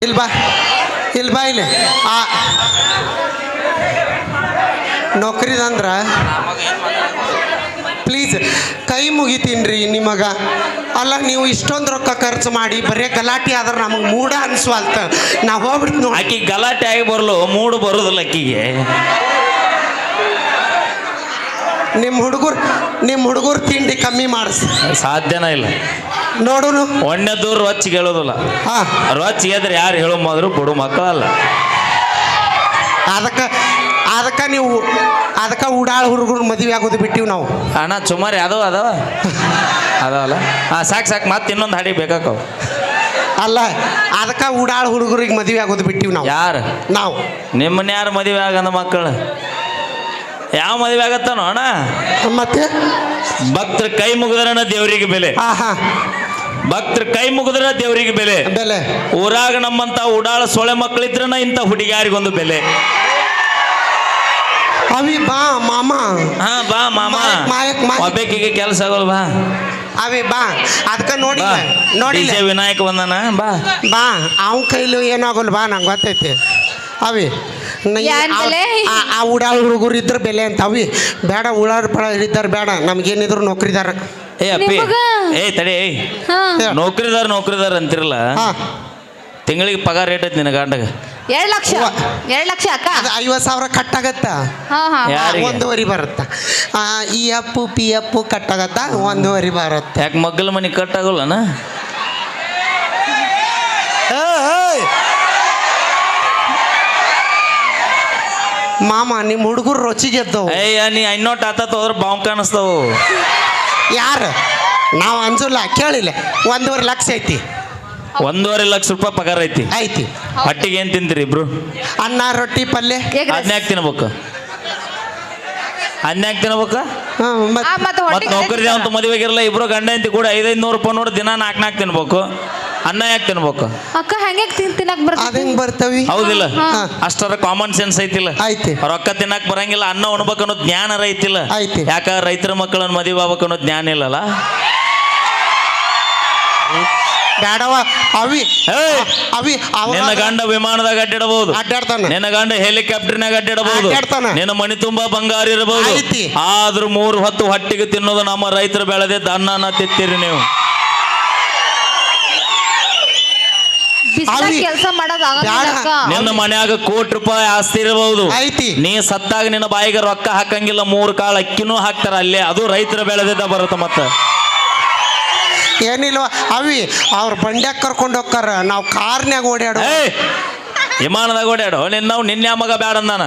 ಇಲ್ಬಾ ಇಲ್ಬಾ ಇಲ್ಲಿ ಆ ನೌಕರಿದಂದ್ರ ಪ್ಲೀಸ್ ಕೈ ಮುಗಿತೀನ್ರಿ ನಿಮಗ. ಅಲ್ಲ ನೀವು ಇಷ್ಟೊಂದು ರೊಕ್ಕ ಖರ್ಚು ಮಾಡಿ ಬರೀ ಗಲಾಟೆ ಆದ್ರೆ ನಮಗೆ ಮೂಡ ಅನ್ಸ್ವಾಲ್ತ. ನಾವು ಹೋಗ್ಬಿಡ್ತು ನೋಡಿ. ಆಕಿ ಗಲಾಟೆ ಆಗಿ ಬರಲು ಮೂಡು ಬರುದಿಲ್ಲ ಅಕ್ಕಿಗೆ. ನಿಮ್ಮ ಹುಡುಗರು ತಿಂಡಿ ಕಮ್ಮಿ ಮಾಡಿಸ್ ಸಾಧ್ಯನೇ ಇಲ್ಲ. ನೋಡುನು ಒಣ್ಣೆ ದೂರ ರೊಚ್ಚಿಗೆ ಹೇಳೋದಿಲ್ಲ. ಹಾ ರೊಚ್ಚಿಗೆ ಎದ್ರೆ ಯಾರು ಹೇಳೋ ಮೊದಲು ಬಿಡು ಮಕ್ಕಳಲ್ಲ. ಅದಕ್ಕೆ ನೀವು ಉಡಾಳ ಹುಡುಗರು ಮದುವೆ ಆಗೋದು ಬಿಟ್ಟಿವಿ ನಾವು. ಅಣ್ಣ ಸುಮಾರು ಅದಾವಲ್ಲ. ಹಾಂ ಸಾಕು ಮತ್ತೆ ಇನ್ನೊಂದು ಹಾಡಿ ಬೇಕಾಕವು. ಅಲ್ಲ ಅದಕ್ಕೆ ಉಡಾಳ ಹುಡುಗರಿಗೆ ಮದುವೆ ಆಗೋದು ಬಿಟ್ಟಿವಿ ನಾವು. ಯಾರು ನಾವು ನಿಮ್ಮನ್ನ ಯಾರು ಮದುವೆ ಆಗಂದ ಮಕ್ಕಳು ಯಾವ ಮದುವೆ ಆಗತ್ತಾನೋ ಅಣ್ಣ? ಮತ್ತೆ ಭಕ್ತರ ಕೈ ಮುಗಿದ್ರನ ದೇವರಿಗೆ ಬೆಲೆ. ಭಕ್ತರ ಕೈ ಮುಗಿದ್ರ ದೇವರಿಗೆ ಬೆಲೆ. ಬೆಲೆ ಊರಾಗ ನಮ್ಮಂತ ಉಡಾಳ ಸೊಳೆ ಮಕ್ಕಳಿದ್ರನ ಇಂಥ ಹುಡುಗಿಯಾರಿಗೊಂದು ಬೆಲೆ. ಅವಿ ಬಾ ಮಾಮ. ಹಾ ಬಾ ಮಾಮ. ಒಬ್ಬೇಕಿಗೆ ಕೆಲಸ ಆಗೋಲ್ ಬಾ. ಅವೇ ಬಾ ಅದಕ್ಕೆ ನೋಡಿ ವಿನಾಯಕ ಬಂದನ ಬಾ ಬಾ ಅವ್ ಕೈಲು ಏನಾಗೋಲ್ಲ ಬಾ ನಂಗೆ ಗೊತ್ತೈತಿ. ಅವಿ ಆ ಉಡಾಳ ಹುಡುಗರು ಇದ್ರ ಬೆಲೆ ಅಂತ. ಅವಿ ಬೇಡ ಉಳಾಳ ಪಳ ಇದ್ದಾರೆ ಬೇಡ, ನಮ್ಗೇನಿದ್ರು ನೌಕರಿದಾರ. ಏ ಅಪ್ಪಿ ತಡಿ ನೌಕರಿದಾರ ಅಂತಿರಲ್ಲ. ತಿಂಗಳಿಗೆ ಪಗಾರ ರೇಟ್ ಐತಿ ನಿನ್ನ ಗಂಡಗ? 2 ಲಕ್ಷ ಅಕ್ಕ. 50,000 ಕಟ್ಟಾಗತ್ತ. 1.5 ಬರುತ್ತ. ಈ ಅಪ್ಪು ಪಿ ಅಪ್ಪು ಕಟ್ಟಾಗತ್ತ 1.5 ಬರುತ್ತೆ. ಯಾಕೆ ಮಗ್ಗಲ ಮನೆ ಕಟ್ಟಾಗಲ್ಲನ? ಮಾಮ ನಿಮ್ಮ ಹುಡುಗರು ರುಚಿಗೆ ಎದ್ದವು. ನೀ ಐನೋಟ್ ಆತ ಹೋದ್ರೆ ಬಾವು ಕಾಣಿಸ್ತಾವು. ಯಾರು ನಾವು ಅಂಜಲ್ಲ ಕೇಳಿಲ್ಲ. 1.5 ಲಕ್ಷ ಐತಿ. 1.5 ಲಕ್ಷ ರೂಪಾಯಿ ಪಗಾರ ಐತಿ. ಹೊಟ್ಟಿಗೆ ಏನ್ ತಿಂತೀರಿ ಇಬ್ರು? ಅನ್ನ ರೊಟ್ಟಿ ಪಲ್ಯ. ಅದ್ನ್ಯಾಕ್ ತಿನ್ಬೇಕು? ಮತ್ತೆ ನೌಕರಿ ಅಂತ ಮದುವೆಗಿರಲ್ಲ ಇಬ್ರು ಗಂಡ ಅಂತಿ ಕೂಡ 500 ರೂಪಾಯಿ ನೋಡಿ ದಿನ 4 ತಿನ್ಬೇಕು. ಅನ್ನ ಯಾಕೆ ತಿನ್ಬೇಕು? ಅಕ್ಕ ಹೆಂಗೆ ತಿನ್ನಕ್ ಬರ್ತವಿ? ಹೌದಿಲ್ಲ? ಅಷ್ಟರ ಕಾಮನ್ ಸೆನ್ಸ್ ಐತಿಲ್ಲ? ಐತಿ. ರೊಕ್ಕ ತಿನ್ನಕ್ ಬರಂಗಿಲ್ಲ, ಅನ್ನ ಉಣ್ಬೇಕು ಅನ್ನೋ ಜ್ಞಾನ ಐತಿಲ್ಲ? ಐತಿ. ಯಾಕ ರೈತರ ಮಕ್ಕಳನ್ನ ಮದುವೆ ಆಗ್ಬೇಕು ಅನ್ನೋ ಜ್ಞಾನ ಇಲ್ಲಲ್ಲ? ಬೇಡವ ಅವಿ ನಿನ್ನ ಗಂಡ ವಿಮಾನದಾಗ ಅಡ್ಡಾಡಬಹುದು, ನಿನ್ನ ಗಂಡ ಹೆಲಿಕಾಪ್ಟರ್ನಾಗ ಅಡ್ಡಾಡಬಹುದು, ನಿನ್ನ ಮನಿ ತುಂಬಾ ಬಂಗಾರ ಇರಬಹುದು. ಆದ್ರೂ 3 ಹೊತ್ತು ಹೊಟ್ಟಿಗೆ ತಿನ್ನೋದು ನಮ್ಮ ರೈತರು ಬೆಳೆದಿದ್ದ ಅನ್ನನ ತಿತ್ತೀರಿ ನೀವು. ಕೆಲಸ ನಿನ್ನ ಮನ್ಯಾಗ ಕೋಟಿ ರೂಪಾಯಿ ಆಸ್ತಿ ಇರಬಹುದು, ನೀ ಸತ್ತಾಗ ನಿನ್ನ ಬಾಯಿಗೆ ರೊಕ್ಕ ಹಾಕಂಗಿಲ್ಲ. 3 ಕಾಳು ಅಕ್ಕಿನೂ ಹಾಕ್ತಾರ ಅಲ್ಲೇ. ಅದು ರೈತರ ಬೆಳೆದಿದ್ದ ಬರುತ್ತೆ. ಮತ್ತ ಏನಿಲ್ವ ಅವಿ ಅವ್ರ ಬಂಡ್ಯಾಗ ಕರ್ಕೊಂಡು ಹೋಗ್ತಾರ, ನಾವು ಕಾರ್ನ್ಯಾಗ ಓಡಾಡೋ. ವಿಮಾನದಾಗ ಓಡಾಡೋ ನಿನ್ನ ಮಗ ಬ್ಯಾಡ ಅಂದಾನ.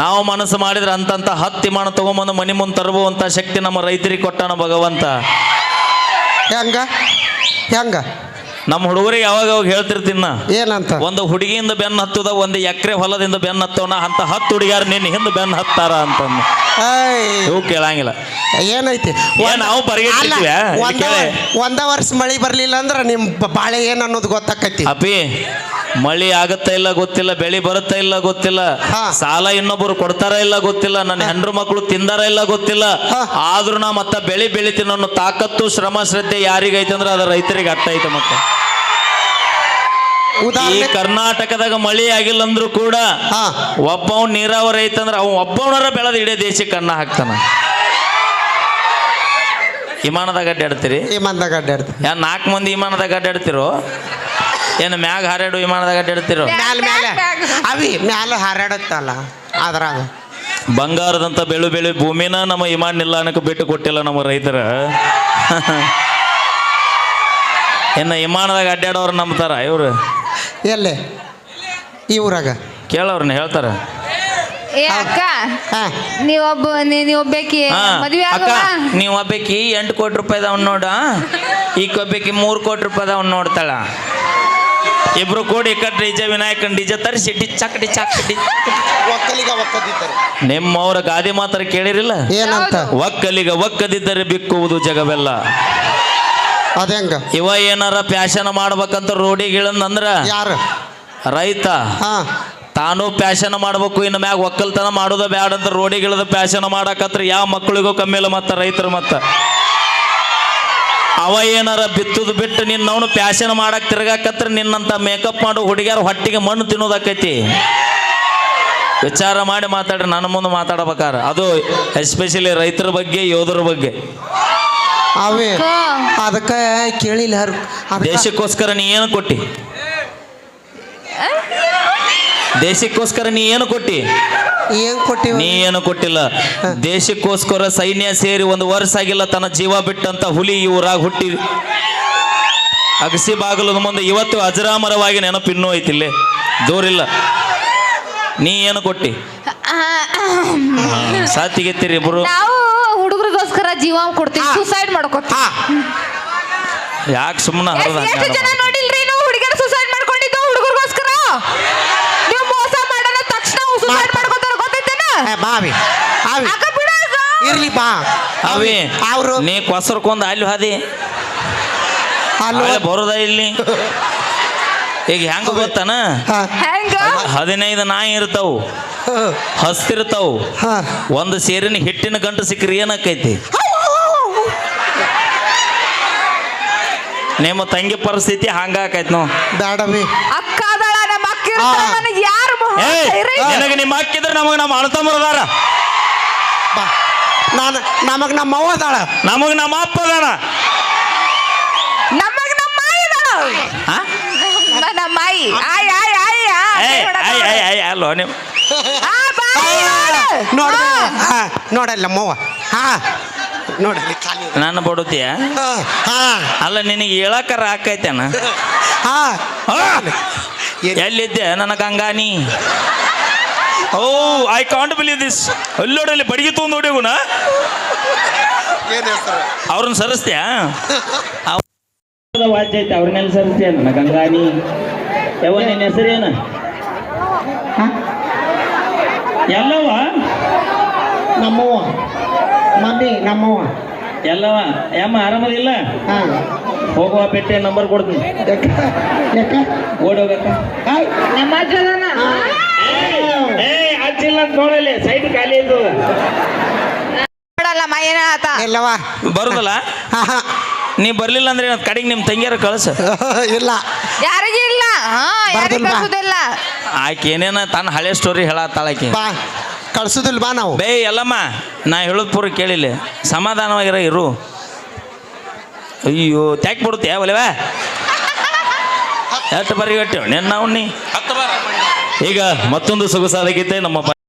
ನಾವು ಮನಸ್ಸು ಮಾಡಿದ್ರೆ ಅಂತಂತ 10 ವಿಮಾನ ತಗೊಂಬಂದು ಮನಿ ಮುಂದೆ ತರುವಂತ ಶಕ್ತಿ ನಮ್ಮ ರೈತರಿಗೆ ಕೊಟ್ಟಾನ ಭಗವಂತ. ಹೆಂಗ ನಮ್ಮ ಹುಡುಗರಿಗೆ ಯಾವಾಗ ಹೇಳ್ತಿರ್ತೀನ ಏನಂತ? ಒಂದು ಹುಡುಗಿಯಿಂದ ಬೆನ್ನ ಹತ್ತದ, 1 ಎಕರೆ ಹೊಲದಿಂದ ಬೆನ್ನ ಹತ್ತವನ ಅಂತ 10 ಹುಡುಗಿಯಾರು ನಿನ್ನ ಹಿಂದೆ ಬೆನ್ನ ಹತ್ತಾರ ಅಂತಂದು ಇವು ಕೇಳಂಗಿಲ್ಲ. ಏನೈತಿ ನಾವು ಬರಗಿರ್ತೀವಿ. 1 ವರ್ಷ ಮಳಿ ಬರ್ಲಿಲ್ಲ ಅಂದ್ರ ನಿಮ್ ಬಾಳೆ ಏನ್ ಅನ್ನೋದು ಗೊತ್ತಾಕೈತಿ. ಅಪಿ ಮಳಿ ಆಗತ್ತಾ ಇಲ್ಲ ಗೊತ್ತಿಲ್ಲ, ಬೆಳಿ ಬರುತ್ತಾ ಇಲ್ಲ ಗೊತ್ತಿಲ್ಲ, ಸಾಲ ಇನ್ನೊಬ್ಬರು ಕೊಡ್ತಾರ ಇಲ್ಲ ಗೊತ್ತಿಲ್ಲ, ನನ್ನ ಹೆಂಡ್ರು ಮಕ್ಕಳು ತಿಂದಾರ ಇಲ್ಲ ಗೊತ್ತಿಲ್ಲ. ಆದ್ರೂ ನಾ ಮತ್ತ ಬೆಳಿ ಬೆಳಿತೀನಿ ಅನ್ನೋ ತಾಕತ್ತು ಶ್ರಮ ಶ್ರದ್ಧೆ ಯಾರಿಗೈತೆ ಅಂದ್ರೆ ಅದು ರೈತರಿಗೆ ಅಟ್ಟ ಐತೆ. ಮತ್ತೆ ಈ ಕರ್ನಾಟಕದಾಗ ಮಳಿ ಆಗಿಲ್ಲ ಅಂದ್ರೂ ಕೂಡ ಒಬ್ಬವ್ ನೀರಾವರಿ ಐತಂದ್ರ ಅವ ಒಬ್ಬವನರ ಬೆಳೆದ ಇಡೀ ದೇಶಕ್ಕೆ ಅನ್ನ ಹಾಕ್ತಾನ. ವಿಮಾನದಾಗ ಅಡ್ಡಾಡ್ತೀರಿ? 4 ಮಂದಿ ವಿಮಾನದಾಗ ಅಡ್ಡಾಡ್ತಿರೋ ಏನು ಮ್ಯಾಗ ಹಾರಾಡು ವಿಮಾನದಾಗ ಅಡ್ಡಾಡ್ತಿರೋ? ಮ್ಯಾಲ ಹಾರಾಡತ್ತಲ್ಲ ಅದ್ರಾಗ ಬಂಗಾರದಂತ ಬೆಳು ಭೂಮಿನ ನಮ್ಮ ವಿಮಾನ ನಿಲ್ದಾಣಕ್ಕೆ ಬಿಟ್ಟು ಕೊಟ್ಟಿಲ್ಲ ನಮ್ಮ ರೈತರ. ಇನ್ನು ವಿಮಾನದಾಗ ಅಡ್ಡಾಡೋರು ನಂಬ್ತಾರ ಇವ್ರು? ಎಲ್ಲೇ ಈ ಊರಾಗ ಕೇಳೋರ್ನ ಹೇಳ್ತಾರ. ನೀವು ಒಬ್ಬಾಕಿ 8 ಕೋಟಿ ರೂಪಾಯಿದವ್ ನೋಡ, ಈಗ ಒಬ್ಬಾಕಿ 3 ಕೋಟಿ ರೂಪಾಯಿದವ್ ನೋಡ್ತಾಳ. ಇಬ್ರು ಕೂಡಿ ಡಿಜೆ ವಿನಾಯಕನ್ ಡಿಜೆ ತರಿಸಿ ಚಾಕಟಿ ನಿಮ್ಮವ್ರ ಗಾದಿ ಮಾತ್ರ ಕೇಳಿರಿಲ್ಲ? ಏನಂತ? ಒಕ್ಕದಿದ್ದರೆ ಬಿಕ್ಕುವುದು ಜಗವೆಲ್ಲ. ಅದೇಂಗ ಇವ ಏನಾರ ಪ್ಯಾಶನ್ ಮಾಡ್ಬೇಕಂತ ರೋಡಿಗೆ ಇಳಂದ್ರ ಯಾರು? ರೈತ. ತಾನು ಪ್ಯಾಶನ್ ಮಾಡ್ಬೇಕು, ಇನ್ನು ಮ್ಯಾಗ ಒಕ್ಕಲ್ತನ ಮಾಡೋದ ಬ್ಯಾಡ ಅಂತ ರೋಡಿಗೆ ಇಳಿದ ಪ್ಯಾಶನ್ ಮಾಡಕತ್ರ ಯಾವ ಮಕ್ಕಳಿಗೂ ಕಮ್ಮಿ ಇಲ್ಲ. ಮತ್ತ ರೈತರು ಮತ್ತ ಅವ ಏನಾರ ಬಿತ್ತುದು ಬಿಟ್ಟು ನಿನ್ನವನು ಪ್ಯಾಶನ್ ಮಾಡಕ್ ತಿರ್ಗಾಕತ್ರ ನಿನ್ನಂತ ಮೇಕಪ್ ಮಾಡೋ ಹುಡುಗಿಯರ ಹೊಟ್ಟಿಗೆ ಮಣ್ಣು ತಿನ್ನೋದಾಕೈತಿ. ವಿಚಾರ ಮಾಡಿ ಮಾತಾಡ್ರಿ, ನನ್ನ ಮುಂದೆ ಮಾತಾಡ್ಬೇಕಾರ. ಅದು ಎಸ್ಪೆಷಲಿ ರೈತರ ಬಗ್ಗೆ, ಯೋಧರ ಬಗ್ಗೆ. ಅವೇ ಅದಕ್ಕೆ ಕೇಳಿಲ್ಲ ಯಾರು. ದೇಶಕ್ಕೋಸ್ಕರ ನೀ ಏನು ಕೊಟ್ಟಿ? ದೇಶಕ್ಕೋಸ್ಕರ ನೀ ಏನು ಕೊಟ್ಟಿ? ಏನ್ ಕೊಟ್ಟಿವಿ? ನೀ ಏನು ಕೊಟ್ಟಿಲ್ಲ. ದೇಶಕ್ಕೋಸ್ಕರ ಸೈನ್ಯ ಸೇರಿ 1 ವರ್ಷ ಆಗಿಲ್ಲ ತನ್ನ ಜೀವ ಬಿಟ್ಟಂತ ಹುಲಿ ಈ ಊರಾಗ ಹುಟ್ಟಿ ಅಗಸಿ ಬಾಗಲದ ಮುಂದೆ ಇವತ್ತು ಅಜರಾಮರವಾಗಿ ನೆನಪಿನ್ನೂ ಐತಿಲ್ಲೇ, ದೂರಿಲ್ಲ. ನೀ ಏನು ಕೊಟ್ಟಿ? ಸಾತಿಗೆತ್ತೀರಿ ಇಬ್ರು. ನಾವು ಹುಡುಗರಿಗೋಸ್ಕರ ಜೀವ ಕೊಡ್ತೀವಿ, ಸುಸೈಡ್ ಮಾಡ್ಕೊತೀವಿ. ಯಾಕೆ ಸುಮ್ಮನೆ ಹರದ? ಎಷ್ಟು ಜನ ನೋಡಿಲ್ರಿ ನೀವು ಹುಡುಗಿಯರು ಸುಸೈಡ್ ಮಾಡ್ಕೊಂಡಿದ್ದು ಹುಡುಗರಿಗೋಸ್ಕರ? ನೀವು ಮೋಸ ಮಾಡೋಣ ತಕ್ಷಣ ಸುಸೈಡ್ ಮಾಡ್ಕೊತಾರ, ಗೊತ್ತೈತೇನ? ಬಾವಿ ಅವಿ ಅಕ್ಕ ಬಿಡೋದು. ಇರ್ಲಿ ಬಾ ಅವಿ ಅವರು ನೀ ಕೊಸರ್ಕೊಂಡ್ ಅಲ್ಲಿ ಹಾದಿ ಅಲ್ಲಿ ಬರೋದ ಇಲ್ಲಿ. ಈಗ ಹೆಂಗ ಗೊತ್ತಾನ? ಹೆಂಗ? 15 ನಾಯಿ ಇರ್ತಾವು, ಹಸ್ತಿರ್ತಾವು. ಒಂದು ಸೇರಿನ ಹಿಟ್ಟಿನ ಗಂಟು ಸಿಕ್ಕರಿ ಏನಾಕೈತಿ? ನಿಮ್ಮ ತಂಗಿ ಪರಿಸ್ಥಿತಿ ಹಂಗಾಕೈತಿ ನಾವು. ಬೇಡವಿ ಅಕ್ಕ ಅದಾಳ, ನಮ್ಮ ಅಕ್ಕ ಇರ್ತಾಳ, ನನಗೆ ಯಾರು ನಿನಗೆ ನಿಮ್ಮ ಅಕ್ಕಿದ್ರೆ ನಮಗೆ ನಮ್ಮ ಅಣ್ಣತಮ್ಮರದಾರ, ಬಾ. ನಮಗ್ ನಮ್ಮ ಅವ್ವ ಅದಾಳ, ನಮಗ್ ನಮ್ಮ ಅಪ್ಪ ಅದಾನ, ನಮಗ್ ನಮ್ಮ ಮಾಯಿ ಅದಾಳ. ನಮ್ಮ ಮಾಯಿ ಆಯ್ ಆಯ್ ಆಯ್ ಅಲ್ಲೋ ನೀವು ನೋಡಲ್ಲ ನಮ್ಮವ್ವ. ಹಾ ನೋಡಲ್ಲಿ ಖಾಲಿ ನನ್ನ ಬಡುತ್ತೀಯ. ಅಲ್ಲ ನಿನಗೆ ಹೇಳಕ್ಕಾರ ಹಾಕೈತೇನ? ಎಲ್ಲಿದ್ದೆ ನನ್ನ ಗಂಗಾನಿ? ಓ ಐ ಕಾಂಟ್ ಬಿಲೀವ್ ದಿಸ್. ಅಲ್ಲೋಡಲ್ಲಿ ಬಡಿಗೆ ತಗೊಂಡು ನೋಡಿಗುಣ ಅವ್ರನ್ನ ಸರಿಸ್ತೀಯಾ? ವಾಚ್ ಐತೆ ಅವ್ರನ್ನೆಲ್ಲ ಸರಿಸ್ತೀಯ ನನ್ನ ಗಂಗಾನಿ? ಯಾವ ನಿನ್ನ ಹೆಸರೇನ? ಎಲ್ಲವ ನಮ್ಮವ್ವ ಮಮ್ಮಿ ನಮ್ಮವ್ವ ಎಲ್ಲವ. ಯಮ್ಮ ಆರಾಮದಿಲ್ಲ? ಹೋಗುವ ಪೆಟ್ಟೆ ನಂಬರ್ ಕೊಡ್ತೀನಿ, ಓಡೋಗಕ್ಕ. ನಮ್ಮ ಅಜ್ಜನ ಅಜ್ಜಿಲ್ಲ ಅಂತ ನೋಡಲ್ಲಿ ಸೈಡ್ ಖಾಲಿ ಇದ್ದು ನೋಡಲ್ಲ ಮಾಯನ ಆತ ಎಲ್ಲವ ಬರುದಲ್ಲ. ನೀ ಬರ್ಲಿಲ್ಲ ಅಂದ್ರೆ ಕಡೆಗೆ ನಿಮ್ಮ ತಂಗಿಯಾರ ಕಳ್ಸ. ಇಲ್ಲ ಯಾರಿಗೂ ಇಲ್ಲ, ಯಾರಿಗೂ ಕಳ್ಸುದಿಲ್ಲ. ಆಕೆ ಏನೇನ ತನ್ನ ಹಳೆ ಸ್ಟೋರಿ ಹೇಳತ್ತಾಳಾಕಿ. ಬಾ ಕಳ್ಸುದಿಲ್ಲ ಬಾ ನಾವು. ಬೇ ಎಲ್ಲಮ್ಮ ನಾ ಹೇಳೋದು ಪೂರ ಕೇಳಿಲ್ಲ, ಸಮಾಧಾನವಾಗಿರ ಇರು. ಅಯ್ಯೋ ತ್ಯಾಕ್ ಬಿಡುತ್ತೆ ಒಲೆವಾ ಎಷ್ಟು ಬರಿಗಟ್ಟೆ ನಿನ್ನ ಅವ್ನಿ. ಈಗ ಮತ್ತೊಂದು ಸೊಗಸಾದ ಗೀತೆ ನಮ್ಮ